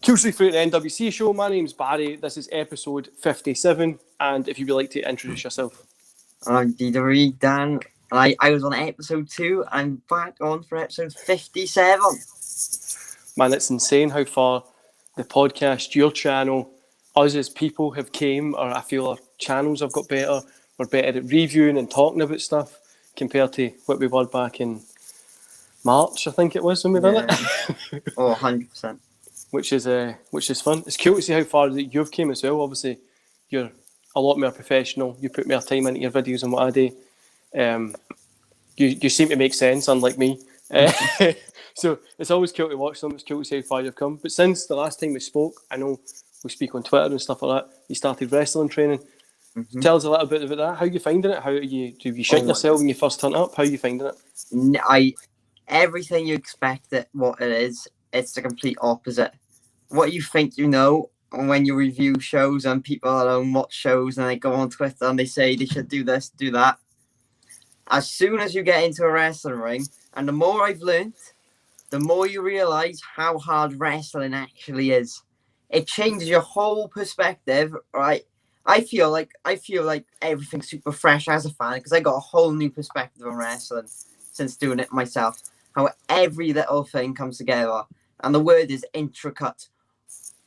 Hugely through the NWC Show. My name's Barry. This is episode 57. And if you would like to introduce yourself. I'm DWE, Dan. I was on episode 2. I'm back on for episode 57. Man, it's insane how far the podcast, your channel, us as people have came, or I feel our channels have got better. We're better at reviewing and talking about stuff compared to what we were back in March, I think it was, when we done it. Oh, 100%. Which is fun. It's cool to see how far that you've came as well. Obviously, you're a lot more professional. You put more time into your videos than what I do. You seem to make sense, unlike me. So it's always cool to watch them. It's cool to see how far you've come. But since the last time we spoke, I know we speak on Twitter and stuff like that. You started wrestling training. Mm-hmm. Tell us a little bit about that. How are you finding it? Do you shit yourself when you first turn up? How are you finding it? Everything you expect it what it is. It's the complete opposite. What you think you know when you review shows and people don't watch shows and they go on Twitter and they say they should do this, do that. As soon as you get into a wrestling ring, and the more I've learned, the more you realise how hard wrestling actually is. It changes your whole perspective, right? I feel like everything's super fresh as a fan because I got a whole new perspective on wrestling since doing it myself. How every little thing comes together. And the word is intricate.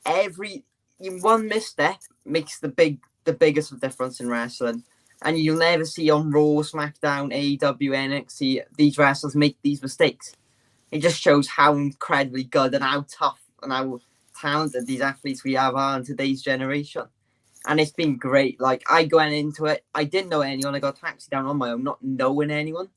One misstep makes the biggest difference in wrestling. And you'll never see on Raw, SmackDown, AEW, NXT, these wrestlers make these mistakes. It just shows how incredibly good and how tough and how talented these athletes we have are in today's generation. And it's been great. Like, I went into it, I didn't know anyone. I got a taxi down on my own, not knowing anyone.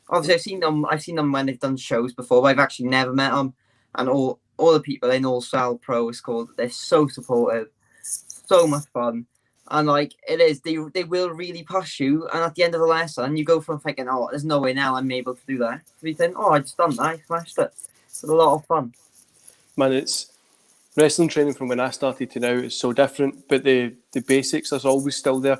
Obviously, I've seen them when they've done shows before, but I've actually never met them. And all the people in All Style Pro is called. They're so supportive, so much fun, and like it is. They will really push you. And at the end of the lesson, you go from thinking, "Oh, there's no way now I'm able to do that," to be thinking, "Oh, I just done that. I smashed it." It's a lot of fun. Man, it's wrestling training from when I started to now is so different, but the basics are always still there.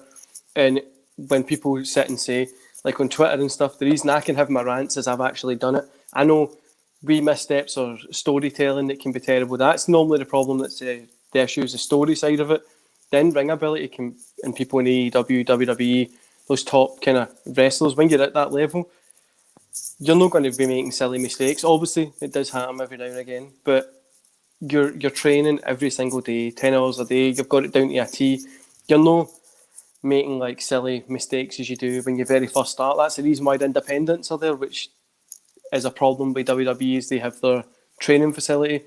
And when people sit and say, like on Twitter and stuff, the reason I can have my rants is I've actually done it. I know wee missteps or storytelling that can be terrible. That's normally the problem. That's the issue is the story side of it. Then ring ability and people in AEW, WWE, those top kind of wrestlers, when you're at that level, you're not going to be making silly mistakes. Obviously, it does happen every now and again, but you're training every single day, 10 hours a day. You've got it down to a T. You're not making like silly mistakes as you do when you very first start. That's the reason why the independents are there, which is a problem with WWE is they have their training facility.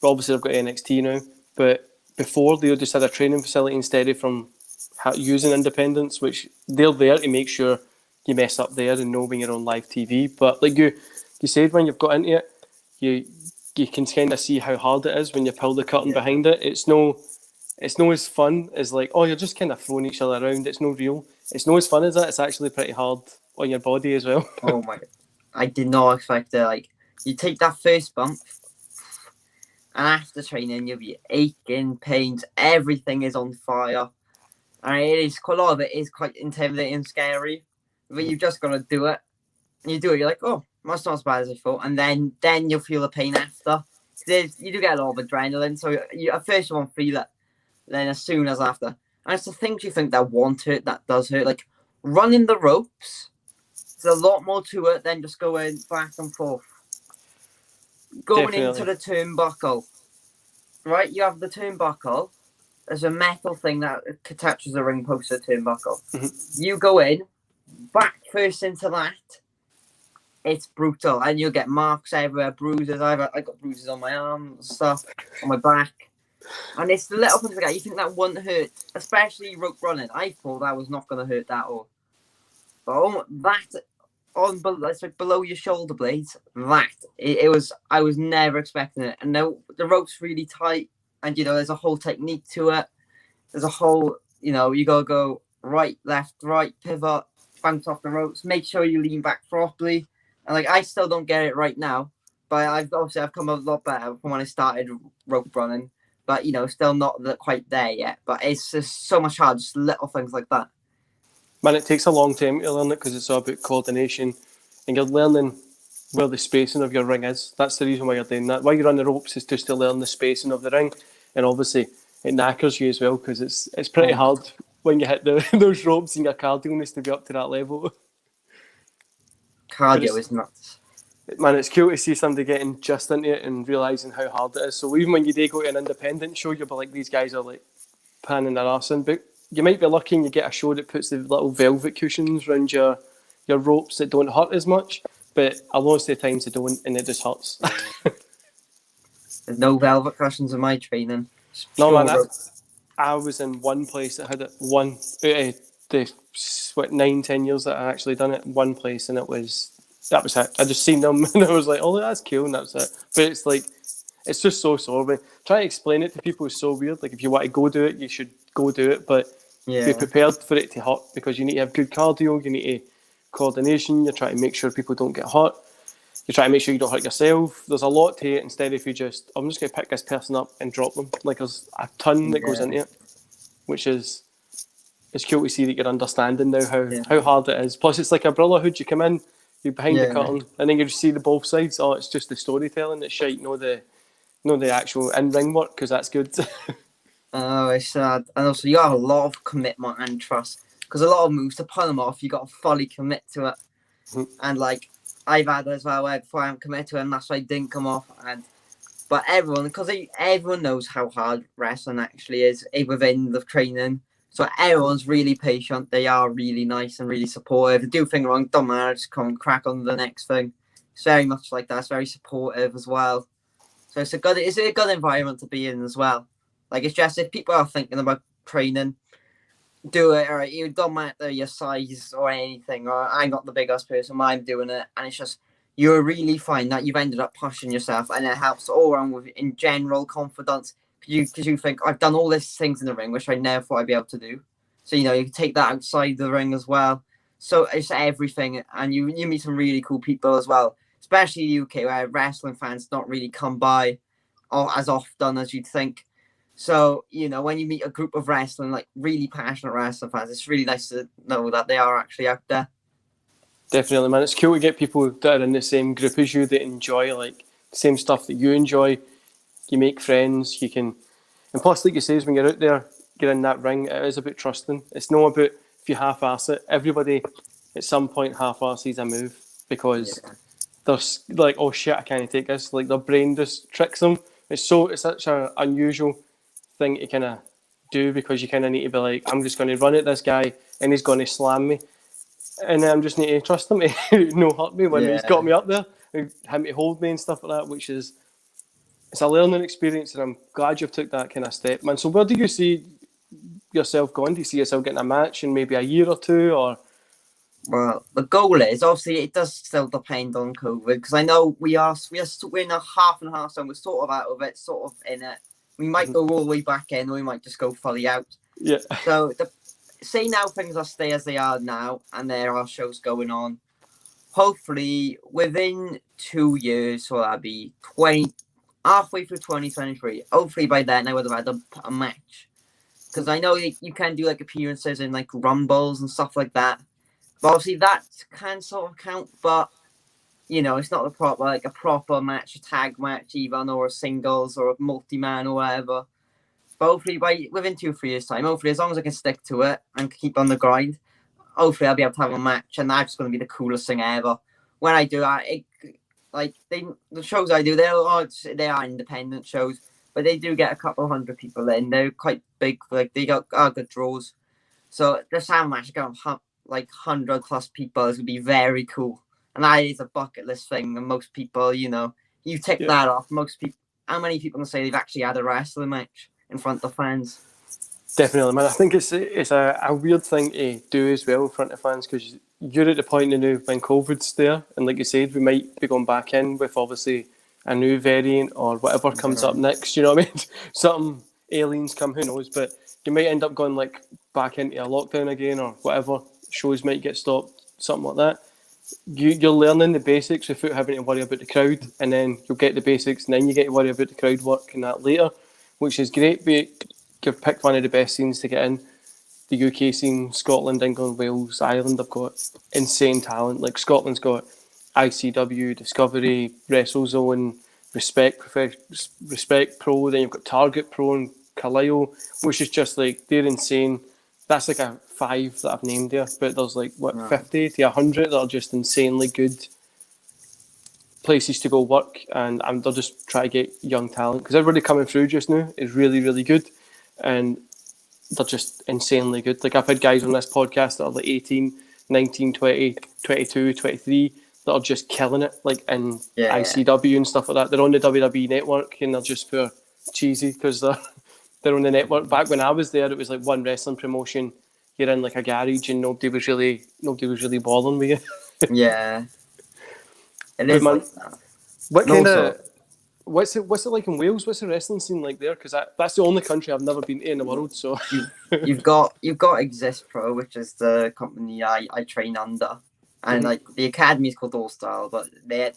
But obviously they've got NXT now, but before they just had a training facility instead of from using independents, which they're there to make sure you mess up there and know when you're on live TV. But like you said, when you've got into it, you can kind of see how hard it is when you pull the curtain behind it. It's no as fun as like, oh, you're just kind of throwing each other around. It's no real. It's no as fun as that. It's actually pretty hard on your body as well. Oh my God. I did not expect it. Like, you take that first bump, and after training, you'll be aching, pains, everything is on fire. And it is quite a lot of it is quite intimidating and scary. But you've just got to do it. And you do it, you're like, oh, that's not as bad as I thought. And then you'll feel the pain after. You do get a lot of adrenaline. So at first you won't feel it. Then as soon as after. And it's the things you think that won't hurt, that does hurt. Like running the ropes. There's a lot more to it than just going back and forth. Going into the turnbuckle, right? You have the turnbuckle. There's a metal thing that attaches the ring post to the turnbuckle. Mm-hmm. You go in, back first into that. It's brutal, and you'll get marks everywhere, bruises. I got bruises on my arms, stuff on my back, and it's the little things like that. You think that wouldn't hurt, especially rope running. I thought that was not going to hurt that all. But it's like below your shoulder blades. It was. I was never expecting it, and the rope's really tight, and there's a whole technique to it. There's a whole, you gotta go right, left, right, pivot, bounce off the ropes, make sure you lean back properly. And like I still don't get it right now, but I've come a lot better from when I started rope running. But still not quite there yet. But it's just so much hard, just little things like that. Man, it takes a long time to learn it because it's all about coordination, and you're learning where the spacing of your ring is. That's the reason why you're doing that. Why you're on the ropes is just to learn the spacing of the ring, and obviously it knackers you as well because it's pretty hard when you hit those ropes and your cardio needs to be up to that level. Cardio is nuts. Man, it's cool to see somebody getting just into it and realising how hard it is. So even when you do go to an independent show, you'll be like, these guys are like panning their arse in. But you might be lucky and you get a show that puts the little velvet cushions around your ropes that don't hurt as much. But a lot of the times they don't, and it just hurts. There's no velvet cushions in my training. No, man, I was in one place that had it one out of the 9-10 years that I actually done it. One place, and that was it. I just seen them and I was like, oh, that's cool, and that's it. But it's like, it's just so sore. But trying to explain it to people is so weird. Like, if you want to go do it, you should go do it, but be prepared for it to hurt because you need to have good cardio, you need to coordination, you're trying to make sure people don't get hurt, you're trying to make sure you don't hurt yourself. There's a lot to it instead if you just, I'm just going to pick this person up and drop them. Like, there's a ton that goes into it, which is, it's cool to see that you're understanding now how hard it is. Plus, it's like a brotherhood. You come in, you're behind the curtain, and then you just see the both sides. Oh, it's just the storytelling that's shite, no the actual in-ring work, because that's good. Oh, it's sad. And also, you have a lot of commitment and trust. Because a lot of moves, to pull them off, you got to fully commit to it. And like, I've had as well, where before I'm committed to it, and that's why I didn't come off. But everyone, because everyone knows how hard wrestling actually is within the training. So everyone's really patient. They are really nice and really supportive. If they do things wrong, don't matter, just come and crack on the next thing. It's very much like that. It's very supportive as well. So it's a good environment to be in as well. Like, it's just, if people are thinking about training, do it. All right, you don't matter your size or anything. Or I'm not the biggest person, I'm doing it, and it's just, you'll really find that you've ended up pushing yourself, and it helps all around with, in general, confidence. Because you think, I've done all these things in the ring, which I never thought I'd be able to do. So, you can take that outside the ring as well. So it's everything, and you meet some really cool people as well, especially the UK, where wrestling fans don't really come by as often as you'd think. So, when you meet a group of wrestling, like really passionate wrestling fans, it's really nice to know that they are actually out there. Definitely, man. It's cool to get people that are in the same group as you that enjoy like the same stuff that you enjoy. You make friends, you can, and plus, like you say, when you're out there, you're in that ring, it is about trusting. It's not about if you half-ass it. Everybody at some point half-asses a move because they're like, oh shit, I can't take this. Like, their brain just tricks them. It's such an unusual thing to kind of do because you kind of need to be like, I'm just going to run at this guy and he's going to slam me, and then I'm just need to trust him to no hurt me when he's got me up there, and him to hold me and stuff like that, which is, it's a learning experience, and I'm glad you've took that kind of step, man. So where do you see yourself going? Do you see yourself getting a match in maybe a year or two, or? Well, the goal is, obviously, it does still depend on COVID, because I know we're in a half and half, so we're sort of out of it, sort of in it. We might go all the way back in, or we might just go fully out. Yeah. So, say now things are stay as they are now, and there are shows going on. Hopefully, within 2 years, so that'd be halfway through 2023. Hopefully, by then I would have had a match, because I know you can do like appearances in like rumbles and stuff like that. But obviously, that can sort of count, but. It's not a proper match, a tag match even, or a singles or a multi-man or whatever. But hopefully within 2 or 3 years' time, hopefully as long as I can stick to it and keep on the grind, hopefully I'll be able to have a match, and that's going to be the coolest thing ever. When I do that, the shows I do, they are independent shows, but they do get a couple hundred people in. They're quite big, like they got good draws. So the sound match going like 100+ people is going to be very cool. And that is a bucket list thing. And most people, you tick that off. Most people, how many people can say they've actually had a wrestling match in front of fans? Definitely, man. I think it's a weird thing to do as well in front of fans, because you're at the point now when COVID's there, and like you said, we might be going back in with obviously a new variant or whatever comes up next. You know what I mean? Something aliens come, who knows? But you might end up going like back into a lockdown again or whatever. Shows might get stopped, something like that. You're learning the basics without having to worry about the crowd, and then you'll get the basics, and then you get to worry about the crowd work and that later, which is great. But you've picked one of the best scenes to get in. The UK scene, Scotland, England, Wales, Ireland have got insane talent. Like, Scotland's got ICW, Discovery, WrestleZone, Respect Pro. Then you've got Target Pro and Carlisle, which is just like, they're insane. That's like a 5 that I've named there, but there's like what, Right. 50 to 100 that are just insanely good places to go work, and they'll just try to get young talent, because everybody coming through just now is really, really good, and they're just insanely good. Like, I've had guys on this podcast that are like 18, 19, 20, 22, 23 that are just killing it, like in ICW and stuff like that. They're on the WWE network and they're just pure cheesy because they're on the network. Back when I was there, it was like one wrestling promotion. You're in like a garage and nobody was really bothering with you. Yeah. It is man, like that. what kind of what's it like in Wales? What's the wrestling scene like there? Because that's the only country I've never been to in the world. So you've got Exist Pro, which is the company I train under, and like the academy is called All Style, but their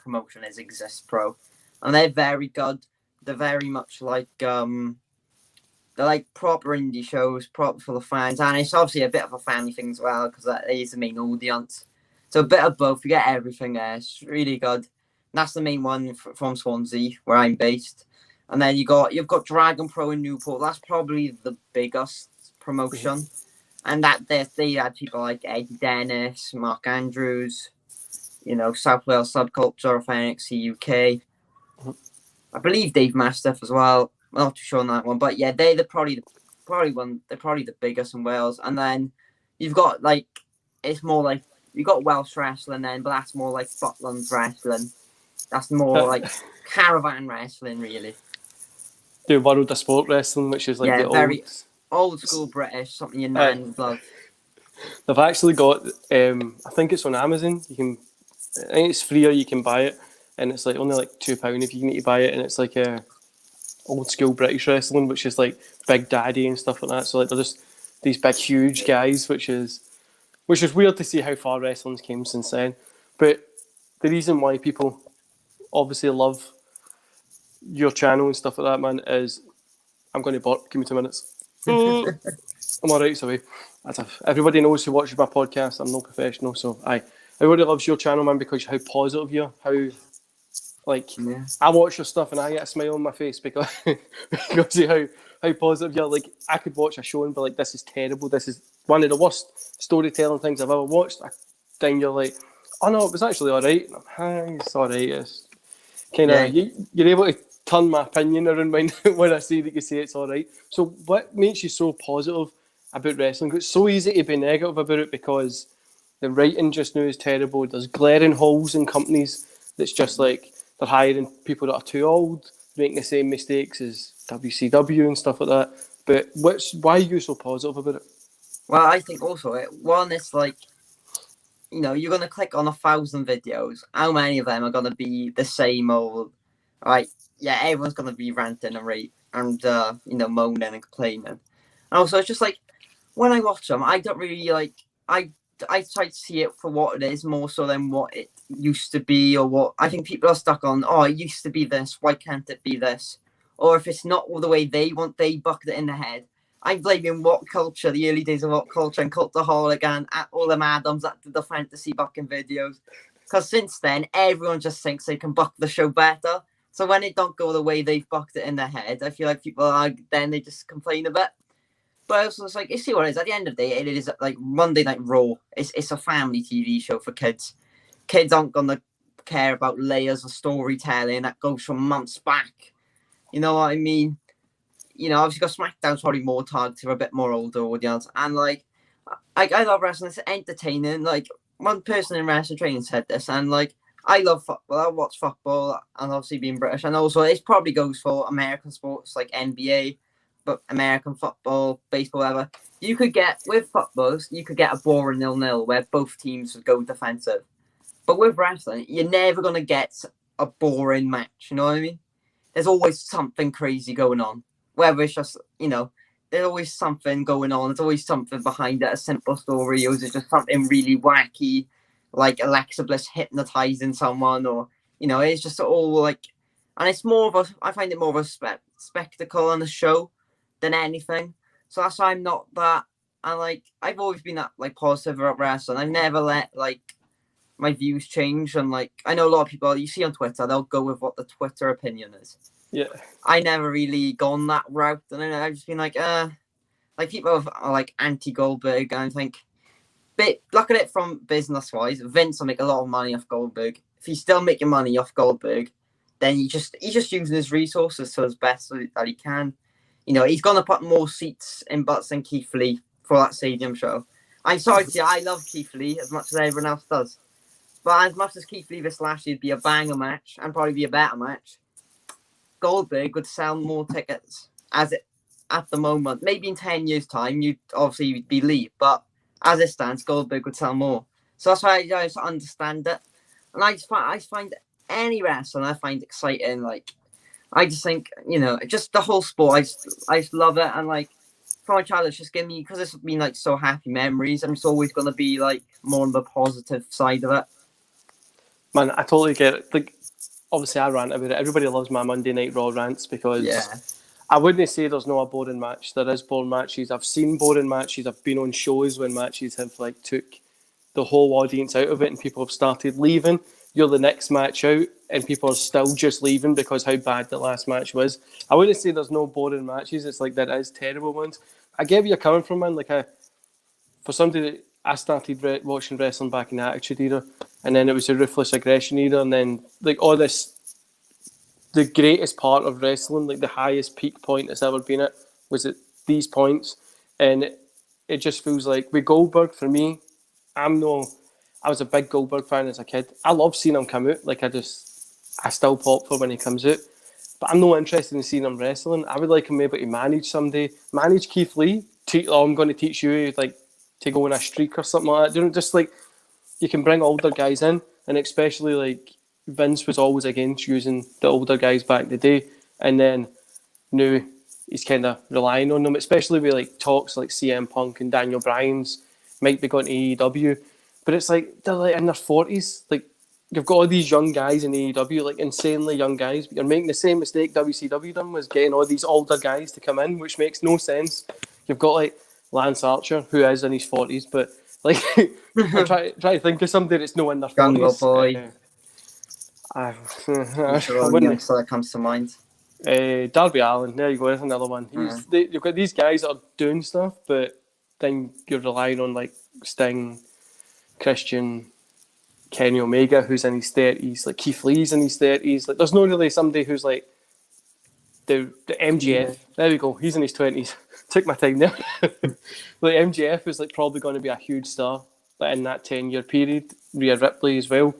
promotion is Exist Pro, and they're very good. They're very much like they're like proper indie shows, proper full of fans, and it's obviously a bit of a family thing as well because that is the main audience. So a bit of both. You get everything there. It's really good. And that's the main one from Swansea, where I'm based. And then you've got Dragon Pro in Newport. That's probably the biggest promotion. And that they had people like Eddie Dennis, Mark Andrews, South Wales Subculture of NXT UK. I believe Dave Mastiff as well. I'm not too sure on that one, but yeah, they're probably the biggest in Wales. And then you've got like, it's more like, you got Welsh wrestling then, but that's more like Scotland wrestling. That's more like caravan wrestling, really. The World of Sport Wrestling, which is like the very old school British, something your nan would love. They've actually got, I think it's on Amazon. I think it's free or you can buy it, and it's like only like £2 if you need to buy it, and it's like a old school British wrestling, which is like Big Daddy and stuff like that. So like they're just these big huge guys, which is weird to see how far wrestling's came since then. But the reason why people obviously love your channel and stuff like that, man, is I'm going to burp. Give me 2 minutes. I'm alright, sorry. Everybody knows who watches my podcast. I'm no professional, so everybody loves your channel, man, because how positive you're. I watch your stuff and I get a smile on my face because of how positive you're. Like, I could watch a show and be like, this is terrible. This is one of the worst storytelling things I've ever watched. Then you're like, oh no, it was actually alright. It's alright. It's kind of, you're able to turn my opinion around when I say that you say it's alright. So what makes you so positive about wrestling? It's so easy to be negative about it because the writing just now is terrible. There's glaring holes in companies that's just like, they're hiring people that are too old, making the same mistakes as WCW and stuff like that. But why are you so positive about it? Well, I think also, it's like, you're going to click on 1,000 videos. How many of them are going to be the same old, right? Yeah, everyone's going to be ranting and moaning and complaining. And also, it's just like, when I watch them, I don't really like, I try to see it for what it is more so than what it used to be, or what I think people are stuck on. Oh, it used to be this. Why can't it be this? Or if it's not all the way they want, they bucket it in the head. I'm blaming What Culture, the early days of What Culture, and Cultaholic, and all them Adams that did the fantasy bucking videos. Because since then, everyone just thinks they can buck the show better. So when it don't go the way they've bucked it in their head, I feel like then they just complain a bit. But also, it's like, you see what it is. At the end of the day, it is like Monday Night Raw. It's a family TV show for kids. Kids aren't going to care about layers of storytelling that goes from months back. You know what I mean? Obviously got SmackDown's probably more targeted for a bit more older audience. And like, I love wrestling. It's entertaining. Like, one person in wrestling training said this, and like, I love football. I watch football, and obviously being British, and also it probably goes for American sports like NBA, but American football, baseball, whatever. You could get with footballs, you could get a boring 0-0 where both teams would go defensive. But with wrestling, you're never gonna get a boring match. You know what I mean? There's always something crazy going on. Whether it's just, there's always something going on. There's always something behind it, a simple story, or is it just something really wacky, like Alexa Bliss hypnotizing someone, or, it's just all like, and it's I find it more of a spectacle and a show than anything. So that's why I'm not that, and like, I've always been that like positive about wrestling. I've never let like my views change. And like, I know a lot of people you see on Twitter, they'll go with what the Twitter opinion is. Yeah. I never really gone that route, and then I've just been like people are like anti Goldberg, and I think, but look at it from business wise. Vince will make a lot of money off Goldberg. If he's still making money off Goldberg, then he's just using his resources to his best that he can. You know, he's gonna put more seats in butts than Keith Lee for that stadium show. I'm sorry to you, I love Keith Lee as much as everyone else does. But as much as Keith Lee this last year would be a banger match and probably be a better match, Goldberg would sell more tickets as it at the moment. Maybe in 10 years' time, you'd obviously be Lee, but as it stands, Goldberg would sell more. So that's why I just understand it. And I find any wrestling I find exciting. Like, I just think, you know, just the whole sport, I just love it. And like, from my childhood, it's just given me, because it's been like so happy memories, I'm just always going to be like more on the positive side of it. Man, I totally get it. Like, obviously, I rant about it. Everybody loves my Monday Night Raw rants because I wouldn't say there's no a boring match. There is boring matches. I've seen boring matches. I've been on shows when matches have like took the whole audience out of it and people have started leaving. You're the next match out and people are still just leaving because how bad the last match was. I wouldn't say there's no boring matches. It's like there is terrible ones. I get where you're coming from, man. Like, for somebody that I started watching wrestling back in the Attitude Era, and then it was the Ruthless Aggression Era, and then like all this, the greatest part of wrestling, like the highest peak point it's ever been at, was at these points, and it just feels like with Goldberg, for me, I was a big Goldberg fan as a kid. I love seeing him come out. Like, I still pop for when he comes out, but I'm not interested in seeing him wrestling. I would like him maybe to manage someday, manage Keith Lee. I'm going to teach you like to go on a streak or something like that. You know, just like you can bring older guys in, and especially like Vince was always against using the older guys back in the day, and then now he's kind of relying on them, especially with like talks like CM Punk and Daniel Bryan's might be going to AEW, but it's like they're like in their 40s. Like, you've got all these young guys in AEW, like insanely young guys, but you're making the same mistake WCW done, was getting all these older guys to come in, which makes no sense. You've got like Lance Archer, who is in his 40s, but like I'm try to think of somebody that's no in their 40s. Jungle Boy. I wouldn't youngster that comes to mind. Darby Allin, there you go, there's another one. You've got these guys that are doing stuff, but then you're relying on like Sting, Christian, Kenny Omega, who's in his 30s, like Keith Lee's in his 30s. Like, there's not really somebody who's like the MJF. Yeah. There we go, he's in his 20s. Took my time there. Like, MJF is like probably going to be a huge star like, in that 10-year period. Rhea Ripley as well.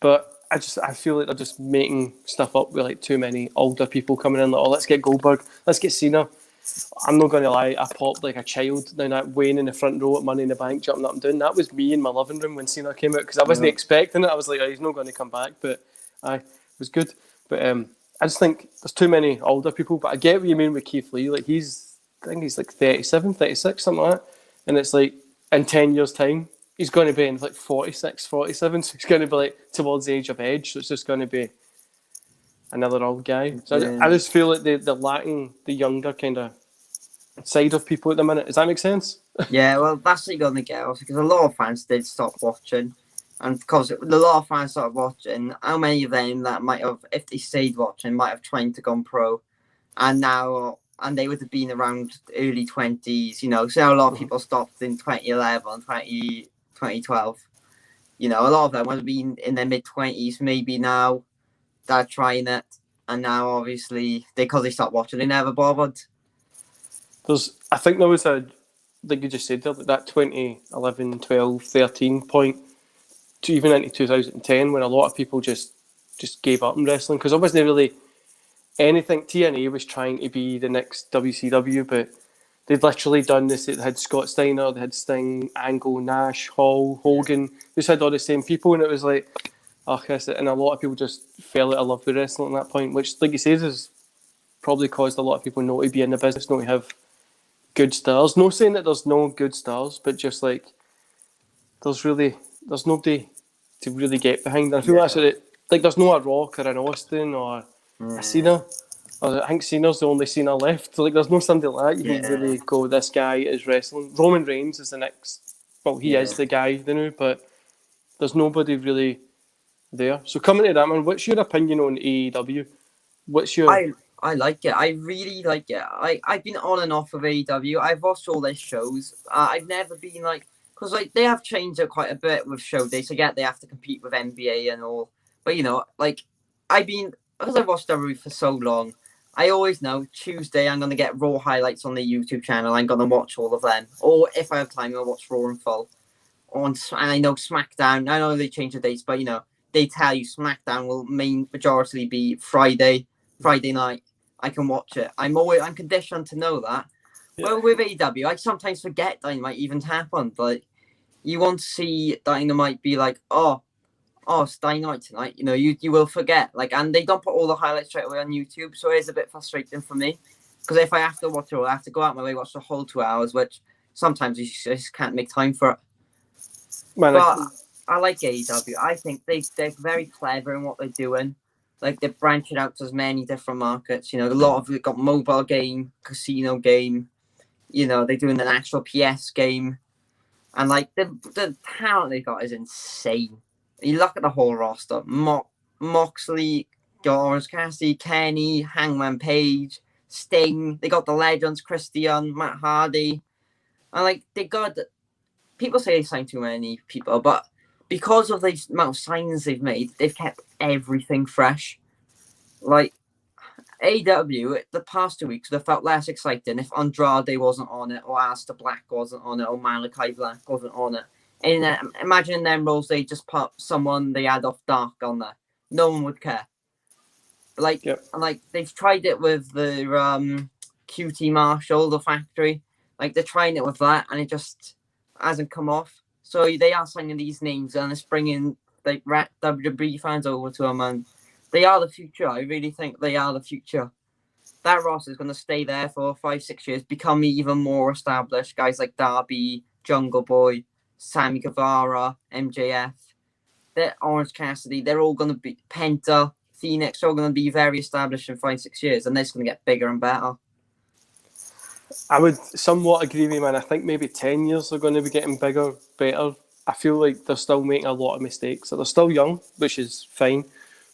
But I feel like they're just making stuff up with like too many older people coming in. Like, oh, let's get Goldberg, let's get Cena. I'm not going to lie, I popped like a child down that Wayne in the front row at Money in the Bank, jumping up and down. That was me in my living room when Cena came out, because I wasn't expecting it. I was like, oh, he's not going to come back, but it was good. But I just think there's too many older people. But I get what you mean with Keith Lee. Like, I think he's like 37, 36, something like that. And it's like, in 10 years' time, he's going to be in like 46, 47. So he's going to be like towards the age of Edge. So it's just going to be another old guy. So I just feel like they're lacking the younger kind of side of people at the minute. Does that make sense? Yeah, well, that's what you're going to get, also, because a lot of fans did stop watching. And because a lot of fans started watching, how many of them that might have, if they stayed watching, might have trained to go pro, and they would have been around early 20s, you know. So a lot of people stopped in 2011, 2012. You know, a lot of them would have been in their mid-20s, maybe now they're trying it, and now obviously, because they stopped watching, they never bothered. I think there was like you just said there, that 2011, 12, 13 point to even into 2010 when a lot of people just gave up on wrestling, because there wasn't really anything. TNA was trying to be the next WCW, but they'd literally done this. They had Scott Steiner, they had Sting, Angle, Nash, Hall, Hogan. They just had all the same people, and it was like, and a lot of people just fell out of love with wrestling at that point, which, like you said, has probably caused a lot of people not to be in the business, not to have good stars. No saying that there's no good stars, but just like there's nobody to really get behind. And I feel that's what like there's no a Rock or an Austin or a Cena. I think Cena's the only Cena left. So like there's no somebody like that you can really go, this guy is wrestling. Roman Reigns is the next. Well, he is the guy, you know, but There's nobody really there. So coming to that, man, what's your opinion on AEW? What's your... I like it. I really like it. I've been on and off of AEW. I've watched all their shows. I've never been like, because like they have changed it quite a bit with show days. I get they have to compete with NBA and all, but you know, like because I've watched WWE for so long. I always know Tuesday I'm gonna get Raw highlights on the YouTube channel. I'm gonna watch all of them, or if I have time, I'll watch Raw in full. And I know SmackDown. I know they change the dates, but you know they tell you SmackDown will majority be Friday night. I can watch it. I'm conditioned to know that. Yeah. Well, with AEW, I sometimes forget Dynamite even happened. Like, you want to see Dynamite be like, oh, it's Dynamite tonight. You know, you will forget. Like, and they don't put all the highlights straight away on YouTube, so it is a bit frustrating for me. Because if I have to watch it all, I have to go out my way, watch the whole 2 hours, which sometimes you just can't make time for it. Man, but I like AEW. I think they're very clever in what they're doing. Like, they're branching out to as many different markets. You know, a lot of it got mobile game, casino game. You know, they're doing an actual PS game. And, like, the talent they got is insane. You look at the whole roster. Moxley, Orange Cassidy, Kenny, Hangman Page, Sting. They got the legends, Christian, Matt Hardy. And, like, they got... People say they signed too many people, but because of the amount of signings they've made, they've kept everything fresh. Like, AEW, the past 2 weeks, would have felt less exciting if Andrade wasn't on it, or Aleister Black wasn't on it, or Malachi Black wasn't on it. And imagine in them roles, they just put someone they had off Dark on there. No one would care. Like, yep. And like they've tried it with the QT Marshall, the Factory. Like, they're trying it with that, and it just hasn't come off. So they are signing these names, and it's bringing like WWE fans over to them, and they are the future. I really think they are the future. That roster is going to stay there for 5-6 years, become even more established. Guys like Darby, Jungle Boy, Sammy Guevara, MJF, they're Orange Cassidy. They're all going to be Penta, Phoenix. They're all going to be very established in 5-6 years, and they're just going to get bigger and better. I would somewhat agree with you, man. I think maybe 10 years they're going to be getting bigger, better. I feel like they're still making a lot of mistakes. So they're still young, which is fine,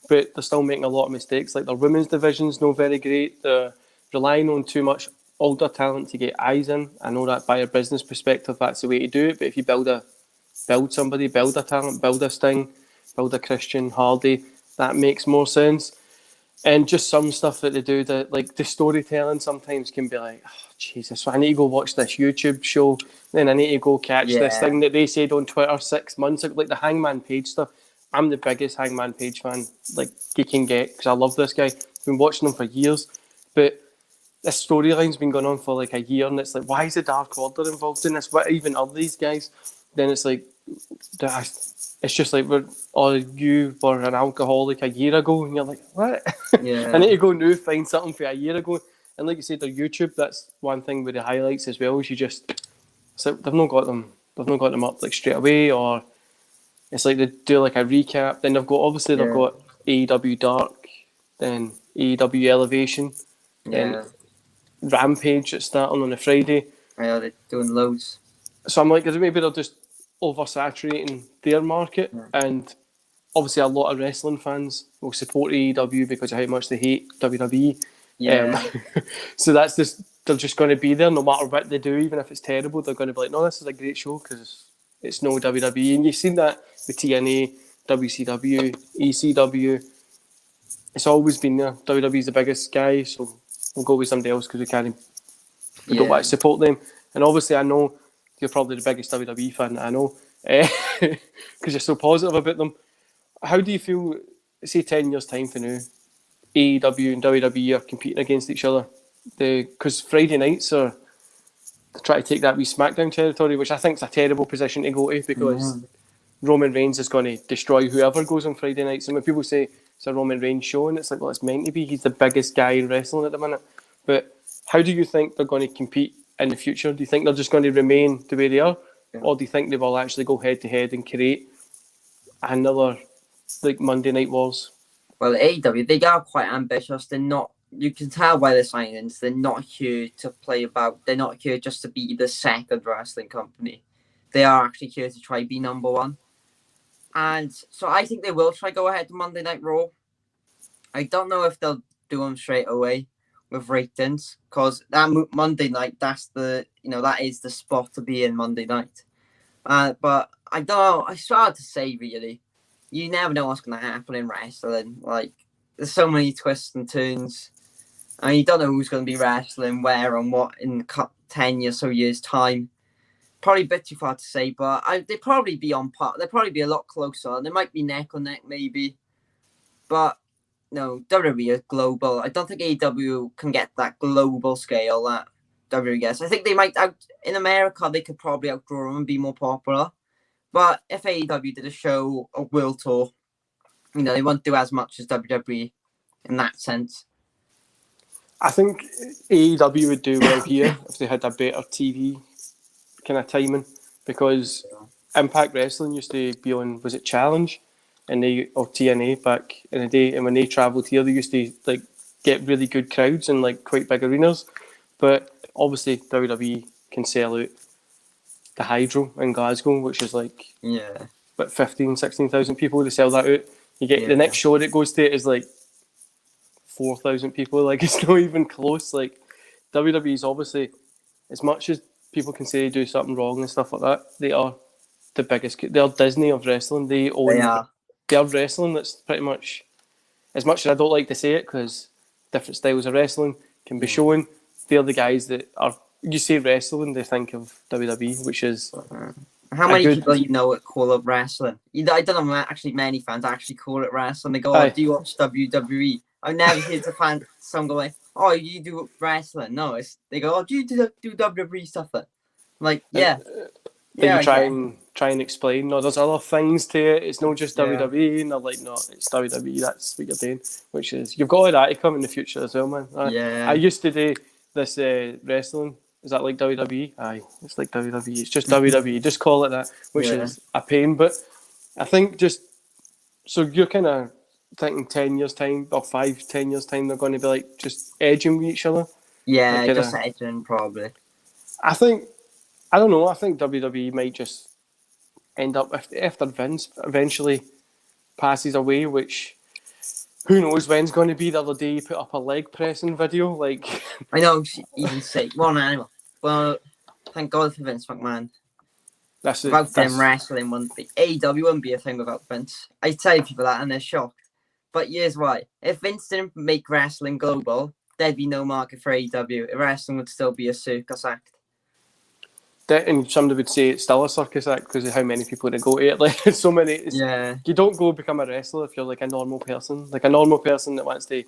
but they're still making a lot of mistakes. Like, their women's division's not very great. They're relying on too much older talent to get eyes in. I know that by a business perspective, that's the way to do it. But if you build somebody, build a talent, build a Sting, build a Christian, Hardy, that makes more sense. And just some stuff that they do, that like the storytelling sometimes can be like, oh, Jesus, so I need to go watch this YouTube show, then I need to go catch this thing that they said on Twitter 6 months ago, like the Hangman Page stuff. I'm the biggest Hangman Page fan like you can get, because I love this guy. Been watching him for years, but this storyline's been going on for like a year, and it's like, why is the Dark Order involved in this? What even are these guys? Then it's like, it's just like, you were an alcoholic a year ago, and you're like, what? Yeah. I need to go now find something for a year ago. And like you said, their YouTube, that's one thing with the highlights as well, is it's like they've not got them up like straight away, or it's like they do like a recap. Then they've got AEW Dark, then AEW Elevation, then Rampage that's starting on a Friday. Yeah, they're doing loads. So I'm like, maybe they're just oversaturating their market, and obviously a lot of wrestling fans will support AEW because of how much they hate WWE. So that's just, they're just going to be there no matter what they do, even if it's terrible. They're going to be like, no, this is a great show because it's no WWE. And you've seen that with TNA, WCW, ECW. It's always been there. WWE's the biggest guy, so we'll go with somebody else because we don't want to support them. And obviously I know you're probably the biggest WWE fan that I know, because you're so positive about them. How do you feel, say 10 years time from now, AEW and WWE are competing against each other? Because Friday nights are trying to take that wee SmackDown territory, which I think is a terrible position to go to, because Roman Reigns is going to destroy whoever goes on Friday nights. And when people say it's a Roman Reigns show, and it's like, well, it's meant to be. He's the biggest guy in wrestling at the minute. But how do you think they're going to compete in the future? Do you think they're just going to remain the way they are? Or do you think they will actually go head to head and create another like Monday Night Wars? Well, AEW, they are quite ambitious. They're not, you can tell by the signings, they're not here to play about. They're not here just to be the second wrestling company. They are actually here to try be number one. And so I think they will try go ahead with Monday Night Raw. I don't know if they'll do them straight away with ratings, because that Monday night, that is the spot to be in Monday night. But I don't know. It's hard to say, really. You never know what's going to happen in wrestling. Like, there's so many twists and turns. And you don't know who's going to be wrestling where and what in 10 years, so years' time. Probably a bit too far to say, but they'd probably be on par. They'd probably be a lot closer. They might be neck on neck, maybe. But no, WWE is global. I don't think AEW can get that global scale that WWE gets. I think they might in America. They could probably outgrow them and be more popular. But if AEW did a world tour, they won't do as much as WWE in that sense. I think AEW would do well here if they had a better TV kind of timing, because Impact Wrestling used to be on, was it Challenge, or TNA back in the day, and when they travelled here, they used to like get really good crowds and like quite big arenas. But obviously WWE can sell out the Hydro in Glasgow, which is like 16,000 people. They sell that out. You get the next show that goes to it is like 4,000 people. Like, it's not even close. Like, WWE is obviously, as much as people can say they do something wrong and stuff like that, they are the biggest. They're Disney of wrestling. They own. They are wrestling. That's pretty much, as much as I don't like to say it, because different styles of wrestling can be shown. They're the guys that are. You say wrestling, they think of WWE, which is. How many people call it wrestling? I don't know. Actually, many fans actually call it wrestling. They go, "Oh, do you watch WWE?" I've never heard a fan some go like, "Oh, you do wrestling?" No, they go, "Oh, do you do WWE stuff?" I'm like, yeah. Then you try and explain. No, there's other things to it. It's not just WWE. And they're like, no, it's WWE. That's what you're doing. Which is, you've got all that to come in the future as well, man. I used to do this wrestling. Is that like WWE? Aye, it's like WWE. It's just WWE. Just call it that, which is a pain. But I think so you're kind of thinking 10 years time or 5-10 years time they're going to be like just edging with each other. Yeah, like just edging probably. I don't know. I think WWE might just end up after Vince eventually passes away, which who knows when's going to be. The other day he put up a leg pressing video. Like, I know, even say, well, an animal. Well, thank God for Vince McMahon. Without them, wrestling wouldn't be. AEW wouldn't be a thing without Vince. I tell people that and they're shocked. But here's why. If Vince didn't make wrestling global, there'd be no market for AEW. Wrestling would still be a circus act. And somebody would say it's still a circus act because of how many people that go to it. Like, so many. You don't go become a wrestler if you're like a normal person. Like a normal person that wants to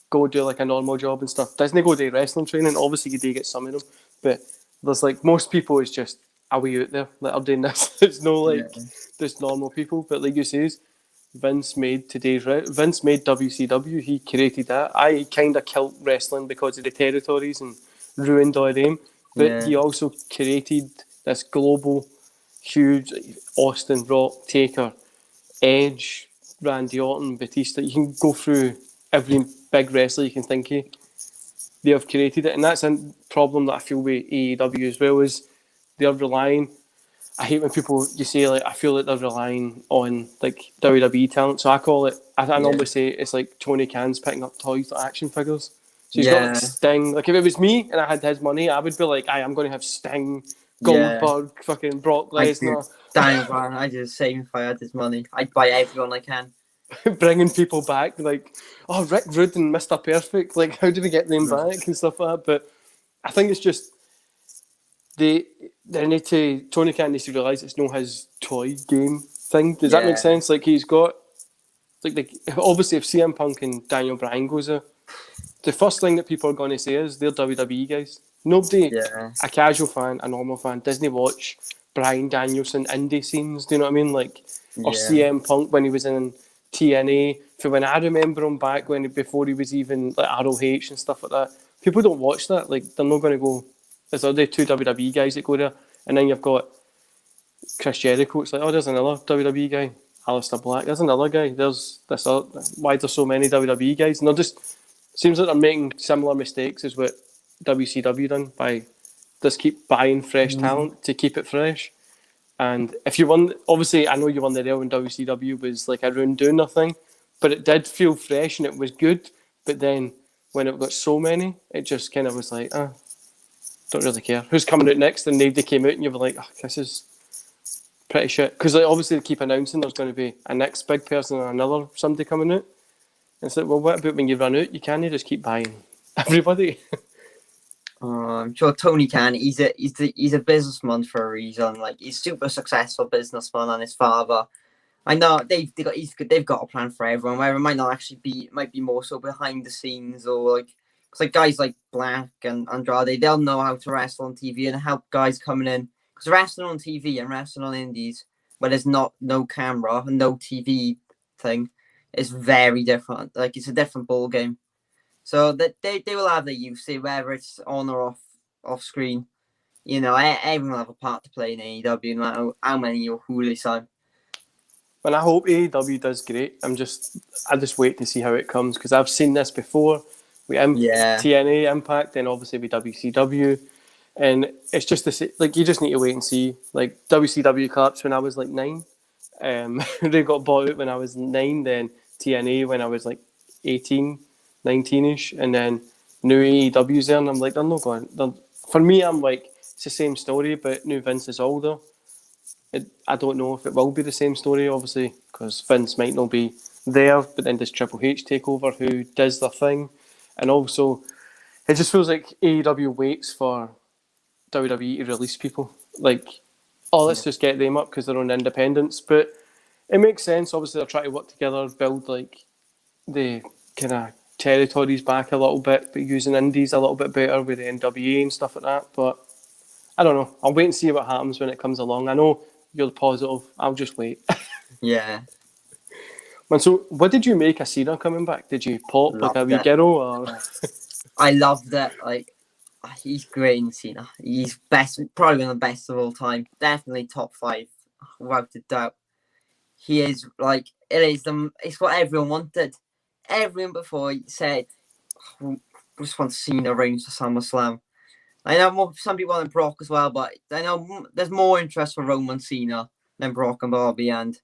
go do like a normal job and stuff. Doesn't go to wrestling training. Obviously, you do get some of them, but there's like most people is just a way out there. Like, I'm doing this. It's no like just normal people. But like you says, Vince made WCW. He created that. I kind of killed wrestling because of the territories and ruined all them. But he also created this global, huge Austin, Rock, Taker, Edge, Randy Orton, Batista. You can go through every big wrestler you can think of. They have created it. And that's a problem that I feel with AEW as well, is they're relying. I hate when you say, like, I feel like they're relying on, like, WWE talent. So I call it, I normally say it's like Tony Khan's picking up toys like action figures. So he's got like Sting. Like, if it was me and I had his money, I would be like, I'm going to have Sting, Goldberg, fucking Brock Lesnar. I do the same if I had his money. I'd buy everyone I can. Bringing people back, like, oh, Rick Rude and Mr. Perfect. Like, how do we get them back and stuff like that? But I think it's just, Tony Khan needs to realise it's not his toy game thing. Does that make sense? Like, he's got, like obviously if CM Punk and Daniel Bryan goes there, the first thing that people are going to say is they're WWE guys. Nobody, a casual fan, a normal fan, Disney watch Bryan Danielson indie scenes, do you know what I mean? Like, or CM Punk when he was in TNA. For when I remember him back before he was even like ROH and stuff like that. People don't watch that. Like, they're not going to go. There's only two WWE guys that go there, and then you've got Chris Jericho. It's like, oh, there's another WWE guy. Aleister Black. There's another guy. There's this. Why there's so many WWE guys? And they're just seems like they're making similar mistakes as what WCW done by just keep buying fresh talent to keep it fresh. And if you won, obviously, I know you won the Rail when WCW was like around doing nothing, but it did feel fresh and it was good. But then when it got so many, it just kind of was like, don't really care. Who's coming out next? And they came out and you were like, this is pretty shit. Because like, obviously they keep announcing there's going to be a next big person and another somebody coming out. And it's like, well, what about when you run out? You can't just keep buying everybody. I'm sure Tony can. He's a businessman for a reason. Like, he's super successful businessman, and his father. I know they've got a plan for everyone. Where it might not actually be, it might be more so behind the scenes, or like, because like guys like Black and Andrade, they'll know how to wrestle on TV and help guys coming in. Because wrestling on TV and wrestling on indies, where there's no camera and no TV thing, is very different. Like, it's a different ball game. So that they will have their use, whether it's on or off screen. You know, everyone will have a part to play in AEW, no matter how many or who they sign. And I hope AEW does great. I just wait to see how it comes, because I've seen this before. TNA Impact, then obviously with WCW, and it's just the same. Like, you just need to wait and see. Like, WCW collapsed when I was like 9. They got bought out when I was 9. Then TNA when I was like 18. 19ish, and then new AEW's there, and I'm like, they're not going. For me, I'm like, it's the same story, but new Vince is older. I don't know if it will be the same story, obviously, because Vince might not be there, but then does Triple H take over, who does their thing? And also, it just feels like AEW waits for WWE to release people. Like, let's just get them up because they're on independence. But it makes sense. Obviously, they're trying to work together, build like the kind of territories back a little bit, but using indies a little bit better with the NWA and stuff like that. But I don't know. I'll wait and see what happens when it comes along. I know you're positive. I'll just wait. Yeah. Man, so what did you make of Cena coming back? Did you pop like a wee girl? Or? I loved it. Like, he's great in Cena. He's probably one of the best of all time. Definitely top 5, without a doubt. He is like, it's what everyone wanted. Everyone before said, we just want Cena Reigns for SummerSlam. I know some people want Brock as well, but I know there's more interest for Roman Cena than Brock and Bobby, and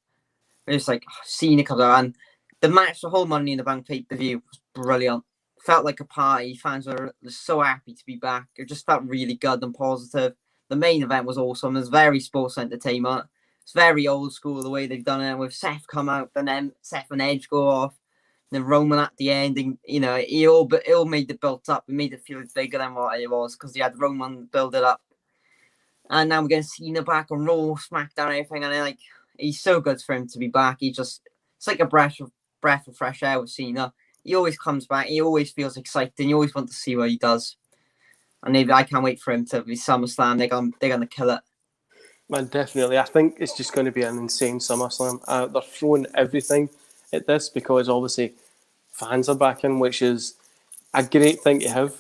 it's like Cena comes out, and the match, the whole Money in the Bank pay-per-view was brilliant. Felt like a party. Fans were so happy to be back. It just felt really good and positive. The main event was awesome. It was very sports entertainment. It's very old school the way they've done it, with Seth come out and then Seth and Edge go off. Then Roman at the end, and you know, it all made it built up. It made it feel bigger than what it was, because you had Roman build it up. And now we're getting Cena back on Raw, SmackDown, everything, and like, he's so good for him to be back. It's like a breath of fresh air with Cena. He always comes back. He always feels exciting. You always want to see what he does. And maybe I can't wait for him to be SummerSlam. They're gonna kill it. Man, definitely. I think it's just going to be an insane SummerSlam. They're throwing everything at this because obviously fans are back in, which is a great thing to have,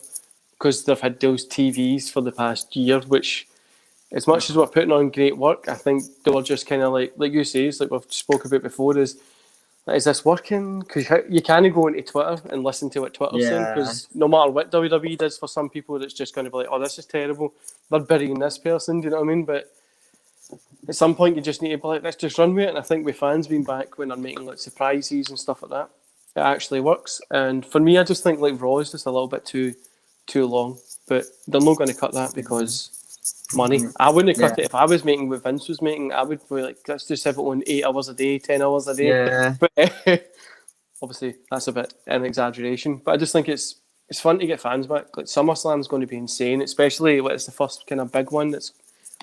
because they've had those TVs for the past year, which, as much as we're putting on great work, I think they were just kind of like you say, it's like we've spoke about before, is this working? Because you can't go into Twitter and listen to what Twitter's saying, because no matter what WWE does, for some people it's just going to be like, oh, this is terrible, they're burying this person, do you know what I mean? But at some point you just need to be like, let's just run with it. And I think with fans being back when they're making like surprises and stuff like that, it actually works. And for me, I just think like Raw is just a little bit too long, but they're not going to cut that because money. I wouldn't have cut it if I was making what Vince was making. I would be like, let's just have it on 8 hours a day, 10 hours a day. Yeah. But obviously that's a bit an exaggeration, but I just think it's fun to get fans back. Like, SummerSlam's going to be insane, especially when it's the first kind of big one.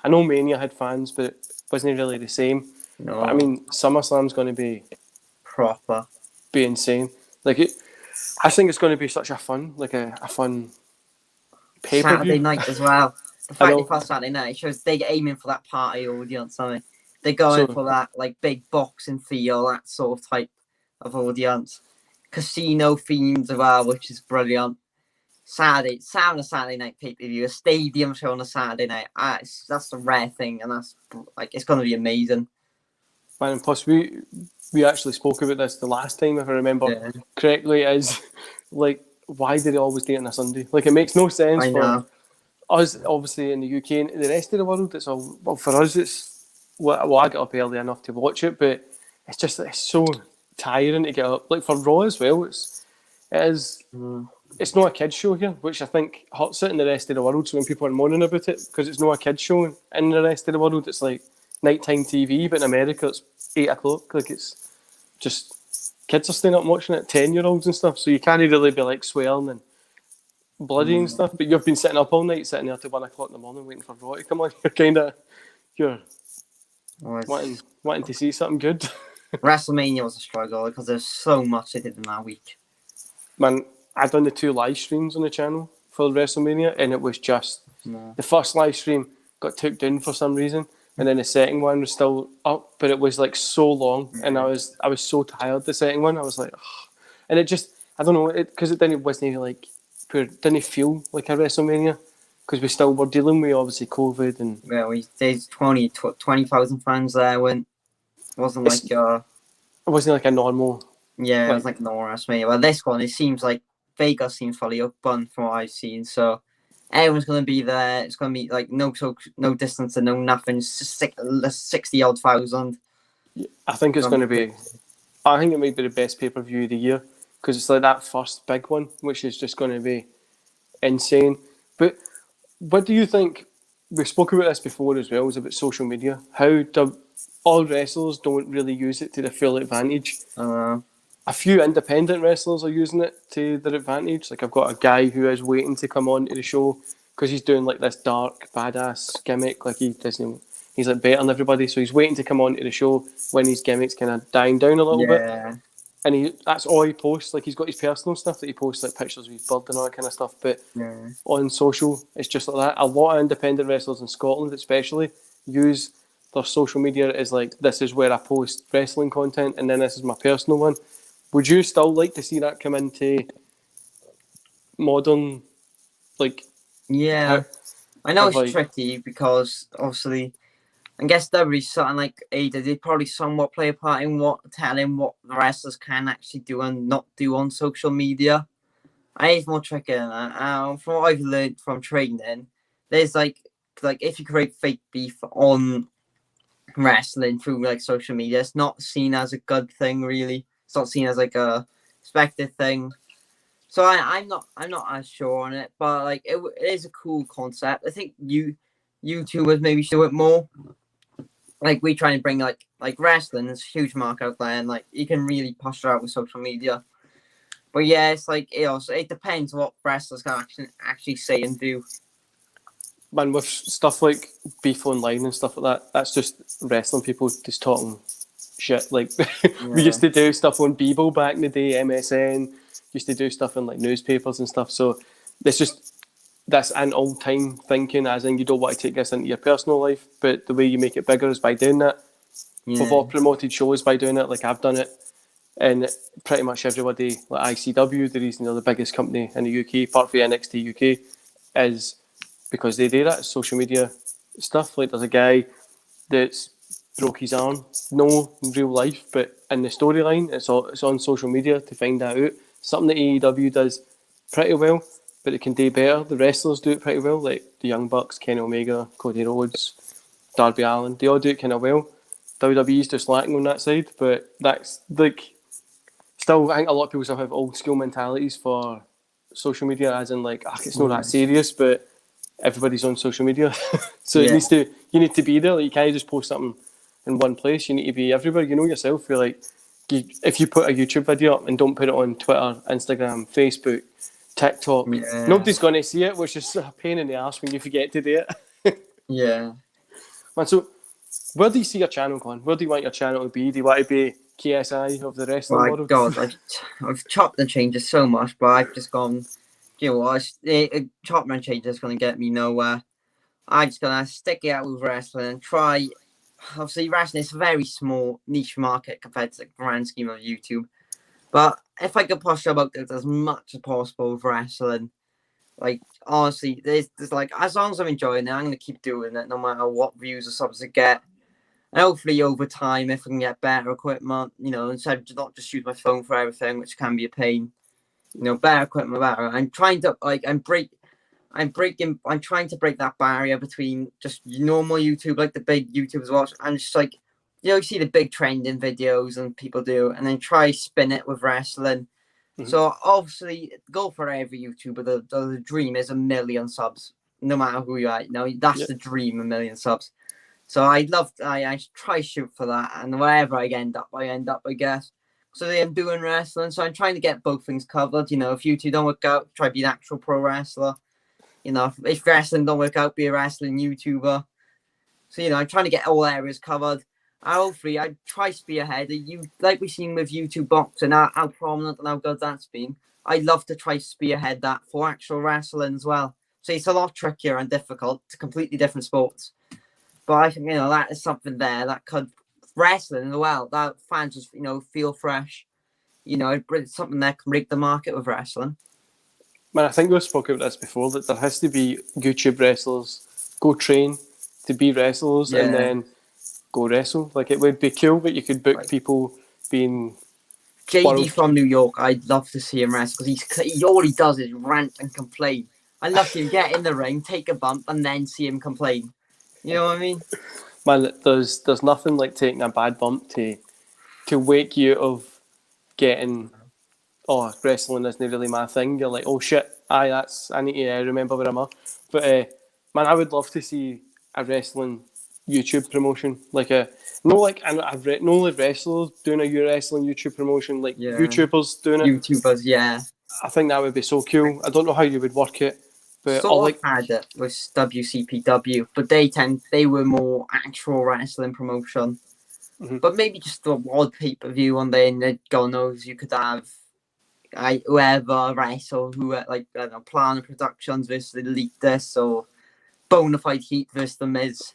I know Mania had fans, but it wasn't really the same. No. But I mean, SummerSlam's going to be insane. Like, I think it's going to be such a fun pay-per-view. Saturday night as well. The fact they put Saturday night shows they're aiming for that party audience. I mean, they're going for that like big boxing feel, that sort of type of audience. Casino themes as well, which is brilliant. Saturday night pay-per-view, a stadium show on a Saturday night. That's a rare thing, and that's like, it's going to be amazing. Man, and plus we actually spoke about this the last time, if I remember correctly. Is like, why do they always do it on a Sunday? Like, it makes no sense for us, obviously in the UK and the rest of the world. It's all, well, for us, it's well, I get up early enough to watch it, but it's so tiring to get up. Like for Raw as well, it's not a kids show here, which I think hurts it in the rest of the world. So when people are moaning about it, because it's not a kids show in the rest of the world, it's like nighttime TV, but in America it's 8 o'clock. Like it's just kids are staying up watching it, 10-year-olds and stuff. So you can't really be like swearing and bloody and stuff. But you've been sitting up all night, sitting there till 1 o'clock in the morning, waiting for Raw to come on. You're wanting to see something good. WrestleMania was a struggle because there's so much they did in that week. Man, I done the 2 live streams on the channel for WrestleMania, and it was just the first live stream got took down for some reason, and then the second one was still up, but it was like so long, and I was so tired. The second one, I was like, ugh. And it just, I don't know, because it wasn't like didn't feel like a WrestleMania because we still were dealing with obviously COVID and there's 20,000 fans there when it wasn't like a normal. Yeah, it was like normal WrestleMania. Well, this one, it seems like Vegas seems fully open from what I've seen, so everyone's going to be there. It's going to be like no distance and no nothing. It's just 60-odd thousand. I think it's going to be. I think it might be the best pay-per-view of the year because it's like that first big one, which is just going to be insane. But what do you think? We spoke about this before as well. Is about social media. How all wrestlers don't really use it to their full advantage. A few independent wrestlers are using it to their advantage. Like I've got a guy who is waiting to come on to the show because he's doing like this dark badass gimmick. Like he's like better than everybody, so he's waiting to come on to the show when his gimmick's kind of dying down a little bit. And that's all he posts. Like he's got his personal stuff that he posts, like pictures of his bird and all that kind of stuff. But on social, it's just like that. A lot of independent wrestlers in Scotland, especially, use their social media as like, this is where I post wrestling content, and then this is my personal one. Would you still like to see that come into modern, like? Yeah, I know it's tricky because obviously, I guess WWE's something like AEW. They probably somewhat play a part in telling what the wrestlers can actually do and not do on social media. I think it's more tricky than that. From what I've learned from training, there's like if you create fake beef on wrestling through like social media, it's not seen as a good thing really. It's not seen as like a expected thing. So I'm not as sure on it, but like it is a cool concept. I think YouTubers maybe should do it more. Like we try and bring like wrestling is a huge market out there, and like you can really push it out with social media. But yeah, it's like it depends what wrestlers can actually say and do. Man, with stuff like beef online and stuff like that, that's just wrestling people just talking shit. Like we used to do stuff on Bebo back in the day, MSN, used to do stuff in like newspapers and stuff. So that's an old time thinking, as in you don't want to take this into your personal life, but the way you make it bigger is by doing that. We've all promoted shows by doing it, like I've done it, and pretty much everybody, like ICW, the reason they're the biggest company in the UK, apart from NXT UK, is because they do that social media stuff. Like there's a guy that's broke his arm, no real life, but in the storyline, it's on social media to find that out. Something that AEW does pretty well, but it can do better. The wrestlers do it pretty well, like the Young Bucks, Kenny Omega, Cody Rhodes, Darby Allin. They all do it kind of well. WWE's just lacking on that side, but that's like still. I think a lot of people still have old school mentalities for social media, as in like, it's not that serious, but everybody's on social media, so you need to be there. Like you can't just post something in one place. You need to be everywhere. You know yourself. You're like, if you put a YouTube video up and don't put it on Twitter, Instagram, Facebook, TikTok, nobody's going to see it, which is a pain in the ass when you forget to do it. Man, so where do you see your channel going? Where do you want your channel to be? Do you want to be KSI of the wrestling world? God, I've chopped and changed so much, but I've just gone, you know what, chopping and changing is going to get me nowhere. I'm just going to stick it out with wrestling and try. Obviously, wrestling is a very small niche market compared to the grand scheme of YouTube. But if I could push about it as much as possible with wrestling, like honestly, there's like, as long as I'm enjoying it, I'm going to keep doing it no matter what views or subs I get. And hopefully over time, if I can get better equipment, instead of not just use my phone for everything, which can be a pain, better equipment, better. I'm trying to I'm trying to break that barrier between just normal YouTube, like the big YouTubers watch, and just like, you see the big trending videos and people do, and then try spin it with wrestling. So obviously, go for every YouTuber. The dream is 1,000,000 subs, no matter who you are. That's the dream, 1,000,000 subs. So I try shoot for that, and wherever I end up, I guess. So I'm doing wrestling, so I'm trying to get both things covered. If YouTube don't work out, try to be an actual pro wrestler. If wrestling don't work out, be a wrestling YouTuber. So I'm trying to get all areas covered. And hopefully, I try spearhead. Like we've seen with YouTube boxing, how prominent and how good that's been. I'd love to try spearhead that for actual wrestling as well. So it's a lot trickier and difficult. It's completely different sports. But I think that is something there that could wrestling as well. That fans just feel fresh. It's something that can break the market with wrestling. Man, I think we've spoken about this before, that there has to be YouTube wrestlers go train to be wrestlers and then go wrestle. Like, it would be cool that you could book people being JD from New York. I'd love to see him wrestle because all he does is rant and complain. I'd love to see him get in the ring, take a bump, and then see him complain. You know what I mean? Man, there's nothing like taking a bad bump to wake you out of getting, oh, wrestling isn't really my thing. You're like, oh shit, I need to remember where I'm at. But man, I would love to see a wrestling YouTube promotion, like not only wrestlers doing a wrestling YouTube promotion, like YouTubers doing it. YouTubers, yeah. I think that would be so cool. I don't know how you would work it, but had it with WCPW, but they were more actual wrestling promotion. Mm-hmm. But maybe just the odd pay-per-view on there, and God knows you could have whoever wrestle, Planet Productions versus Elitist, or Bonafide Heat versus The Miz.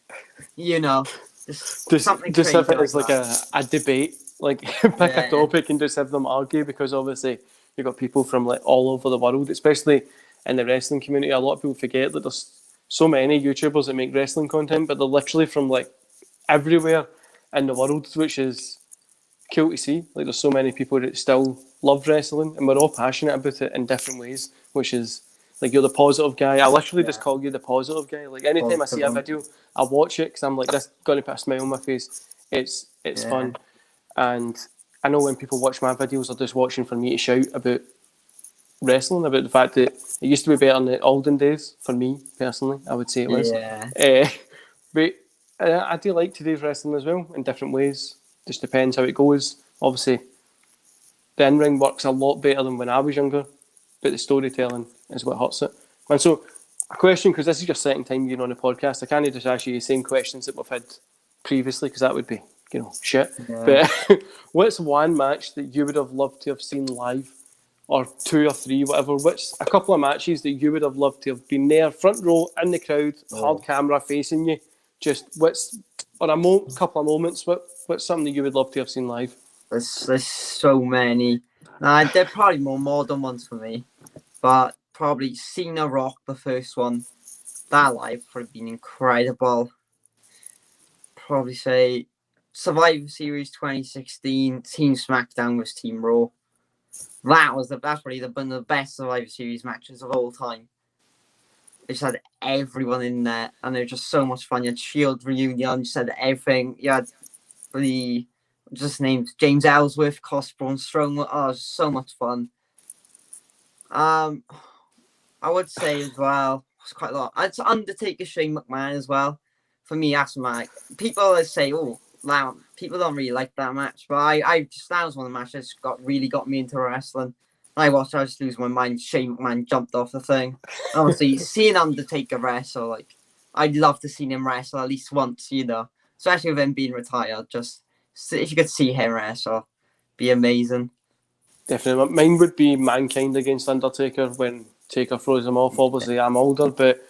Something just have it as like a debate, like pick a topic and just have them argue, because obviously you've got people from like all over the world, especially in the wrestling community. A lot of people forget that there's so many YouTubers that make wrestling content, but they're literally from like everywhere in the world, which is cool to see. Like, there's so many people that still love wrestling, and we're all passionate about it in different ways, which is like, you're the positive guy. I literally just call you the positive guy. Like, anytime I see a video, I watch it because I'm like, this is going to put a smile on my face. It's fun. And I know when people watch my videos, they're just watching for me to shout about wrestling, about the fact that it used to be better in the olden days. For me personally, I would say it was. But I do like today's wrestling as well in different ways. Just depends how it goes. Obviously, the in-ring works a lot better than when I was younger, but the storytelling is what hurts it. And so, a question, because this is your second time being on the podcast, I can't just ask you the same questions that we've had previously, because that would be, shit. But what's one match that you would have loved to have seen live, or two or three, whatever? What's a couple of matches that you would have loved to have been there, front row, in the crowd, hard camera facing you? Just or a couple of moments, what's something that you would love to have seen live? There's so many. They're probably more modern ones for me, but probably Cena Rock, the first one. That live would have been incredible. Probably say Survivor Series 2016, Team SmackDown was Team Raw. That's probably one of the best Survivor Series matches of all time. They just had everyone in there, and they were just so much fun. You had Shield reunion, just had everything. You had just named James Ellsworth, Braun Strowman. Oh, it was so much fun. I would say as well, it's quite a lot. It's Undertaker, Shane McMahon as well. For me, that's my. People say, people don't really like that match, but that was one of the matches that really got me into wrestling. I watched, I just lose my mind. Shane McMahon jumped off the thing. Honestly, seeing Undertaker wrestle, I'd love to see him wrestle at least once, especially with him being retired. Just if you could see him wrestle, be amazing. Definitely. Mine would be Mankind against Undertaker when Taker throws him off. Obviously, I'm older, but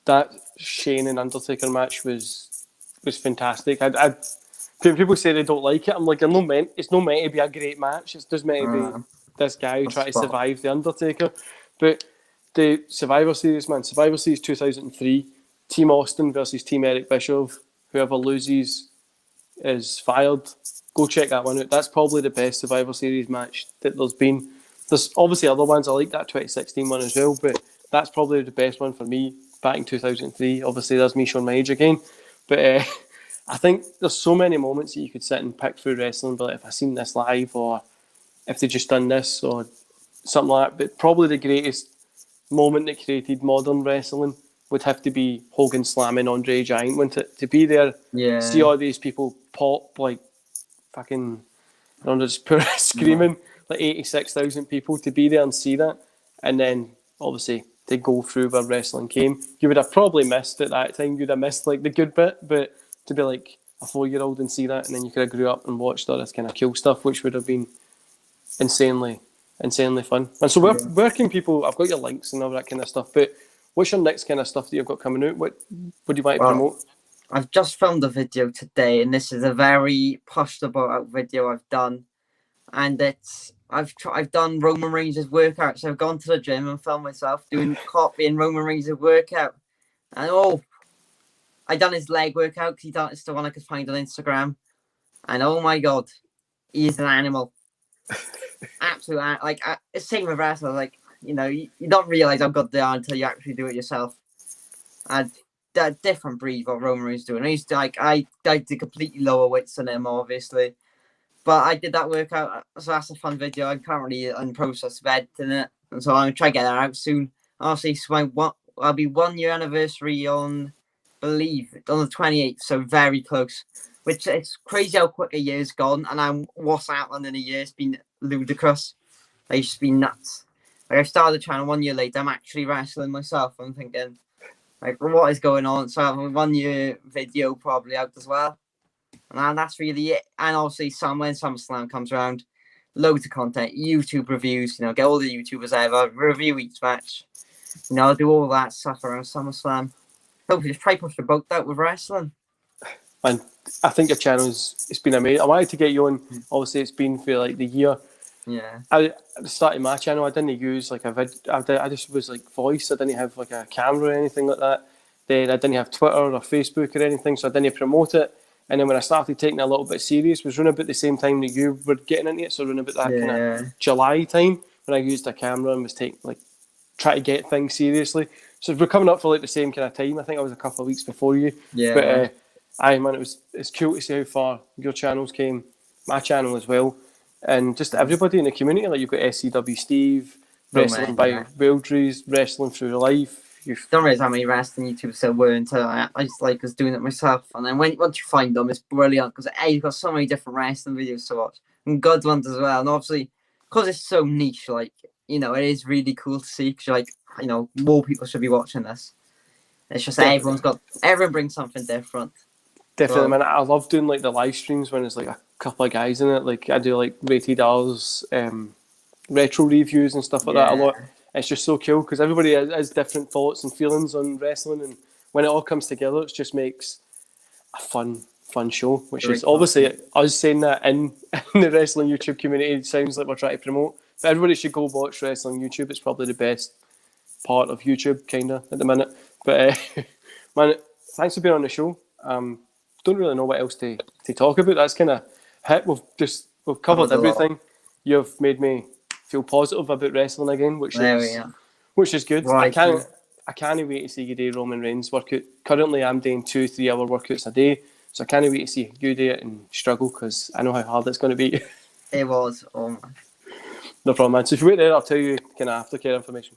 that Shane and Undertaker match was fantastic. People say they don't like it. I'm like, it's not meant to be a great match. It's just meant to be this guy who tried to survive the Undertaker. But the Survivor Series, Survivor Series 2003, Team Austin versus Team Eric Bischoff. Whoever loses is fired. Go check that one out. That's probably the best Survivor Series match that there's been. There's obviously other ones. I like that 2016 one as well, but that's probably the best one for me back in 2003. Obviously, there's me showing my age again. But I think there's so many moments that you could sit and pick through wrestling, but like, if I seen this live or if they just done this or something like that. But probably the greatest moment that created modern wrestling would have to be Hogan slamming Andre the Giant, wouldn't it? To be there, see all these people pop like fucking, I don't know, just screaming, like 86,000 people, to be there and see that. And then, obviously, to go through where wrestling came. You would have probably missed at that time, you'd have missed like the good bit, but to be like a 4-year-old and see that, and then you could have grew up and watched all this kind of cool stuff, which would have been insanely fun. And so where can people, I've got your links and all that kind of stuff, but what's your next kind of stuff that you've got coming out? What do you want to promote? I've just filmed a video today, and this is a very pushed about video I've done, and I've done Roman Reigns' workout. So I've gone to the gym and filmed myself doing copying Roman Reigns' workout, and I done his leg workout because it's the one I could find on Instagram, and oh my god, he's an animal. Absolute, like it's same with wrestling. Like, you know, you don't realize how good they are until you actually do it yourself. And that different breed what Roman Reigns doing. I did completely lower weights than him, obviously, but I did that workout, so that's a fun video. I'm currently in the process of editing it, and so I'm gonna try to get that out soon. Obviously, so I'll be 1 year anniversary on the 28th, so very close. Which it's crazy how quick a year's gone, and what's happened in a year. It's been ludicrous. It's just been nuts. Like, I started the channel 1 year later. I'm actually wrestling myself. I'm thinking, like, what is going on? So I have a 1 year video probably out as well, and that's really it. And obviously, when SummerSlam comes around, loads of content, YouTube reviews. You know, get all the YouTubers ever review each match. You know, I'll do all that stuff around SummerSlam. Hopefully, just try push the boat out with wrestling. And I think your it's been amazing. I wanted to get you on. Obviously, it's been for like the year. Yeah. I started my channel. I didn't use like a vid. I just was like voice. I didn't have like a camera or anything like that. Then I didn't have Twitter or Facebook or anything, so I didn't promote it. And then when I started taking it a little bit serious, was running about the same time that you were getting into it. So running about that kind of July time when I used a camera and was trying to get things seriously. So we're coming up for like the same kind of time. I think I was a couple of weeks before you. Yeah. But man, it's cool to see how far your channels came, my channel as well, and just everybody in the community. Like you've got SCW Steve, Wrestling by Wildries, Wrestling Through Life. Don't realize how many wrestling YouTubers there were until I just like was doing it myself. And then once you find them, it's brilliant because you've got so many different wrestling videos to watch and good ones as well. And obviously, because it's so niche, like, you know, it is really cool to see. Because like, you know, more people should be watching this. It's just everyone brings something different. Definitely, man. I love doing like the live streams when there's like a couple of guys in it. Like I do like Rated R's retro reviews and stuff like that a lot. It's just so cool because everybody has different thoughts and feelings on wrestling, and when it all comes together, it just makes a fun show. Which is obviously us saying that in the wrestling YouTube community. It sounds like we're trying to promote, but everybody should go watch wrestling YouTube. It's probably the best part of YouTube, kinda at the minute. But man, thanks for being on the show. Don't really know what else to talk about. That's kind of hit. We've covered everything. You've made me feel positive about wrestling again, which is good. Right. I can't wait to see you do Roman Reigns workout. Currently, I'm doing 2-3 hour workouts a day, so I can't wait to see you do it and struggle because I know how hard it's going to be. It was. Oh my. No problem, man. So if you wait there, I'll tell you kind of aftercare information.